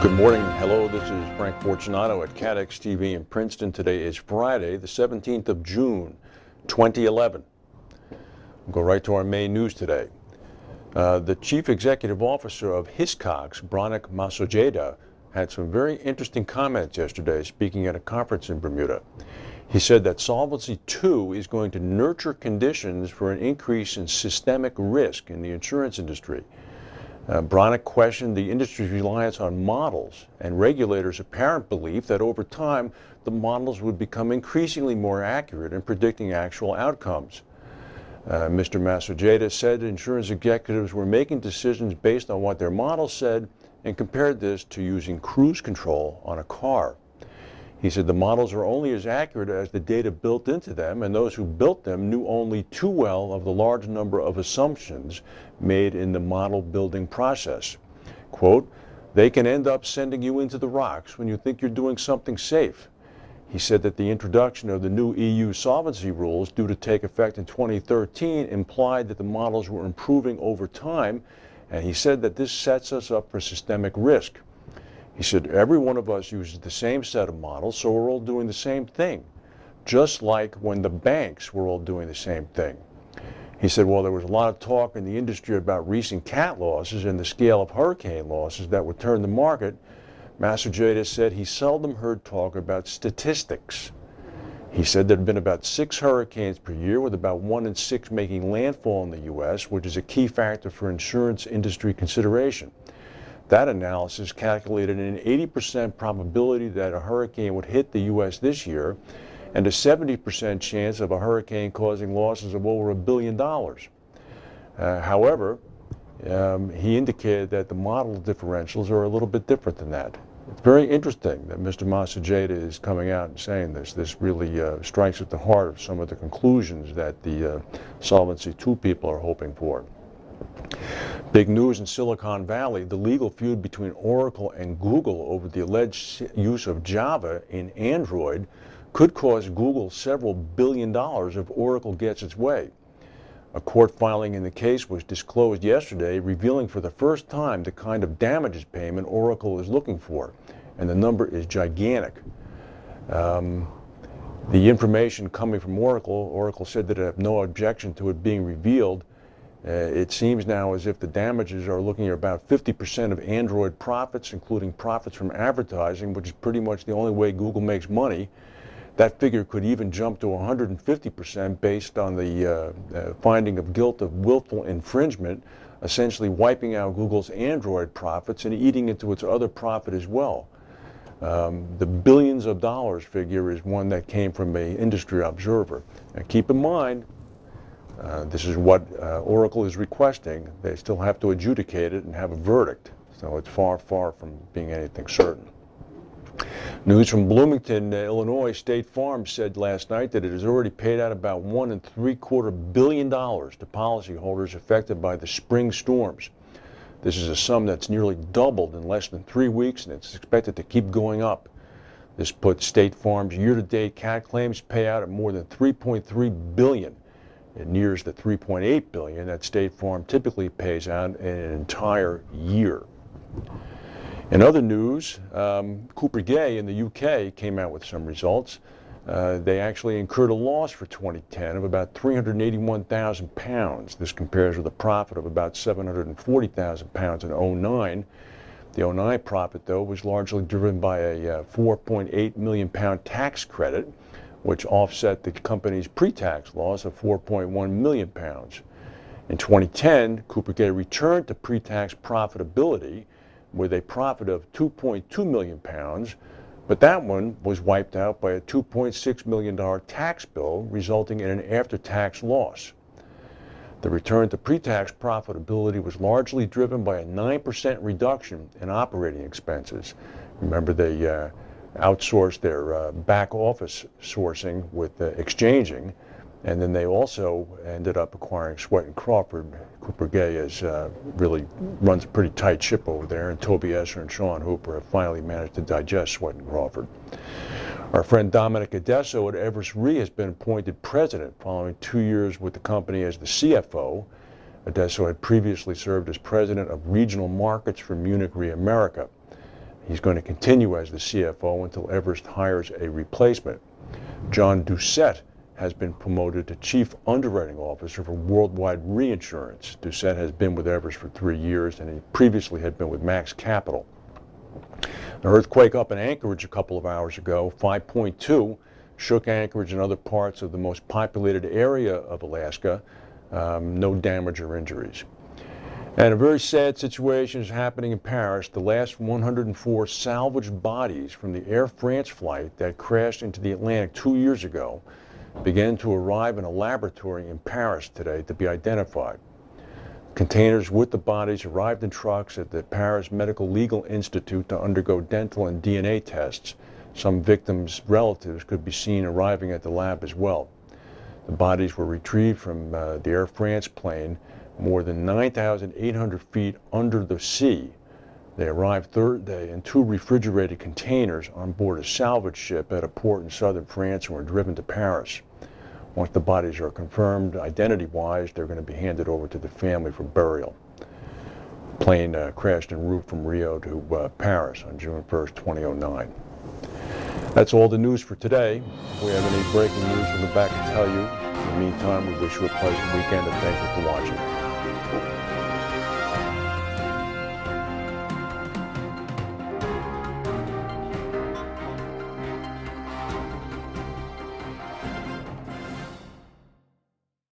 Good morning. Hello, this is Frank Fortunato at CATEX TV in Princeton. Today is Friday, the 17th of June, 2011. We'll go right to our main news today. The Chief Executive Officer of Hiscox, Masojada, had some very interesting comments yesterday speaking at a conference in Bermuda. He said that Solvency II is going to nurture conditions for an increase in systemic risk in the insurance industry. Bronick questioned the industry's reliance on models and regulators' apparent belief that over time the models would become increasingly more accurate in predicting actual outcomes. Mr. Masojada said insurance executives were making decisions based on what their models said and compared this to using cruise control on a car. He said the models are only as accurate as the data built into them, and those who built them knew only too well of the large number of assumptions made in the model building process. Quote, "They can end up sending you into the rocks when you think you're doing something safe." He said that the introduction of the new EU solvency rules due to take effect in 2013 implied that the models were improving over time, and he said that this sets us up for systemic risk. He said every one of us uses the same set of models, so we're all doing the same thing, just like when the banks were all doing the same thing. He said, well, there was a lot of talk in the industry about recent cat losses and the scale of hurricane losses that would turn the market. Masojada said he seldom heard talk about statistics. He said there had been about 6 hurricanes per year, with about 1 in 6 making landfall in the U.S., which is a key factor for insurance industry consideration. That analysis calculated an 80% probability that a hurricane would hit the U.S. this year and a 70% chance of a hurricane causing losses of over $1 billion. However, he indicated that the model differentials are a little bit different than that. It's very interesting that Mr. Masojada is coming out and saying this. This really strikes at the heart of some of the conclusions that the Solvency II people are hoping for. Big news in Silicon Valley, the legal feud between Oracle and Google over the alleged use of Java in Android could cost Google several $1 billion if Oracle gets its way. A court filing in the case was disclosed yesterday, revealing for the first time the kind of damages payment Oracle is looking for, and the number is gigantic. The information coming from Oracle said that it had no objection to it being revealed. It seems now as if the damages are looking at about 50% of Android profits, including profits from advertising, which is pretty much the only way Google makes money. That figure could even jump to 150% based on the finding of guilt of willful infringement, essentially wiping out Google's Android profits and eating into its other profit as well. The billions of dollars figure is one that came from an industry observer. Now keep in mind, this is what Oracle is requesting. They still have to adjudicate it and have a verdict, so it's far, far from being anything certain. News from Bloomington, Illinois. State Farm said last night that it has already paid out about $1.75 billion to policyholders affected by the spring storms. This is a sum that's nearly doubled in less than 3 weeks, and it's expected to keep going up. This puts State Farm's year-to-date cat claims payout at more than $3.3 billion. It nears the $3.8 billion that State Farm typically pays out in an entire year. In other news, Cooper Gay in the UK came out with some results. They actually incurred a loss for 2010 of about £381,000. This compares with a profit of about £740,000 in 2009. The 2009 profit, though, was largely driven by a £4.8 million tax credit, which offset the company's pre-tax loss of £4.1 million. In 2010, Cooper Gay returned to pre-tax profitability with a profit of £2.2 million, but that one was wiped out by a $2.6 million tax bill, resulting in an after-tax loss. The return to pre-tax profitability was largely driven by a 9% reduction in operating expenses. Remember, they outsourced their back office sourcing with exchanging, and then they also ended up acquiring Sweat & Crawford. Cooper Gay really runs a pretty tight ship over there, and Toby Esser and Sean Hooper have finally managed to digest Sweat & Crawford. Our friend Dominic Addesso at Everest Re has been appointed president following 2 years with the company as the CFO. Addesso had previously served as president of regional markets for Munich Re America. He's going to continue as the CFO until Everest hires a replacement. John Doucette has been promoted to Chief Underwriting Officer for Worldwide Reinsurance. Doucette has been with Everest for 3 years, and he previously had been with Max Capital. An earthquake up in Anchorage a couple of hours ago, 5.2, shook Anchorage and other parts of the most populated area of Alaska. No damage or injuries. And a very sad situation is happening in Paris. The last 104 salvaged bodies from the Air France flight that crashed into the Atlantic 2 years ago began to arrive in a laboratory in Paris today to be identified. Containers with the bodies arrived in trucks at the Paris Medical Legal Institute to undergo dental and DNA tests. Some victims' relatives could be seen arriving at the lab as well. The bodies were retrieved from the Air France plane more than 9,800 feet under the sea. They arrived Thursday in 2 refrigerated containers on board a salvage ship at a port in southern France and were driven to Paris. Once the bodies are confirmed identity-wise, they're going to be handed over to the family for burial. The plane crashed en route from Rio to Paris on June 1st, 2009. That's all the news for today. If we have any breaking news, we'll be back to tell you. In the meantime, we wish you a pleasant weekend and thank you for watching.